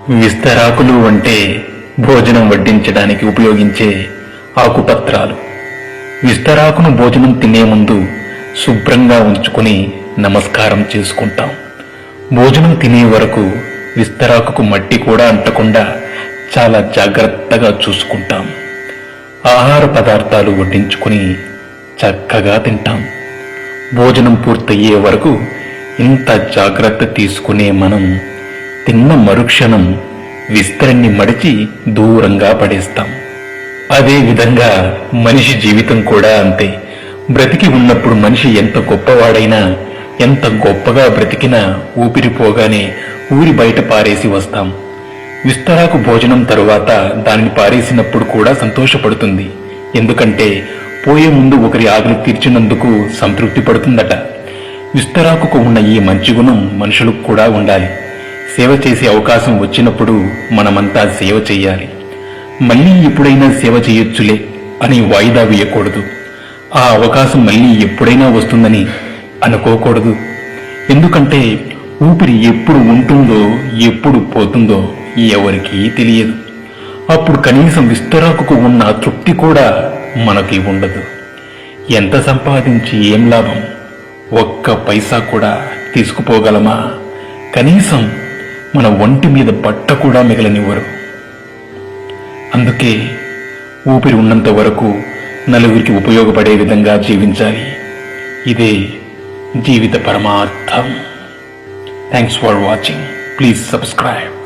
విస్తరాకులు అంటే భోజనం వడ్డించడానికి ఉపయోగించే ఆకుపత్రాలు. విస్తరాకును భోజనం తినే ముందు శుభ్రంగా ఉంచుకుని నమస్కారం చేసుకుంటాం. భోజనం తినే వరకు విస్తరాకుకు మట్టి కూడా అంటకుండా చాలా జాగ్రత్తగా చూసుకుంటాం. ఆహార పదార్థాలు వడ్డించుకుని చక్కగా తింటాం. భోజనం పూర్తయ్యే వరకు ఇంత జాగ్రత్త తీసుకునే మనం తిన్న మరుక్షణం విస్తరాన్ని మడిచి దూరంగా పడేస్తాం. అదే విధంగా మనిషి జీవితం కూడా అంతే. బ్రతికి ఉన్నప్పుడు మనిషి ఎంత గొప్పవాడైనా, ఎంత గొప్పగా బ్రతికినా ఊపిరిపోగానే ఊరి బయట పారేసి వస్తాం. విస్తరాకు భోజనం తరువాత దానిని పారేసినప్పుడు కూడా సంతోషపడుతుంది. ఎందుకంటే పోయే ముందు ఒకరి ఆకలి తీర్చినందుకు సంతృప్తి పడుతుందట. విస్తరాకుకు ఉన్న ఈ మంచి గుణం మనుషులకు కూడా ఉండాలి. సేవ చేసే అవకాశం వచ్చినప్పుడు మనమంతా సేవ చెయ్యాలి. మళ్ళీ ఎప్పుడైనా సేవ చేయొచ్చులే అని వాయిదా వేయకూడదు. ఆ అవకాశం మళ్ళీ ఎప్పుడైనా వస్తుందని అనుకోకూడదు. ఎందుకంటే ఊపిరి ఎప్పుడు ఉంటుందో ఎప్పుడు పోతుందో ఎవరికీ తెలియదు. అప్పుడు కనీసం విస్తరాకుకు ఉన్న తృప్తి కూడా మనకి ఉండదు. ఎంత సంపాదించి ఏం లాభం? ఒక్క పైసా కూడా తీసుకుపోగలమా? కనీసం మన ఒంటి మీద బట్ట కూడా మిగలనివ్వరు. అందుకే ఊపిరి ఉన్నంత వరకు నలుగురికి ఉపయోగపడే విధంగా జీవించాలి. ఇదే జీవిత పరమార్థం. Thanks for watching. Please subscribe.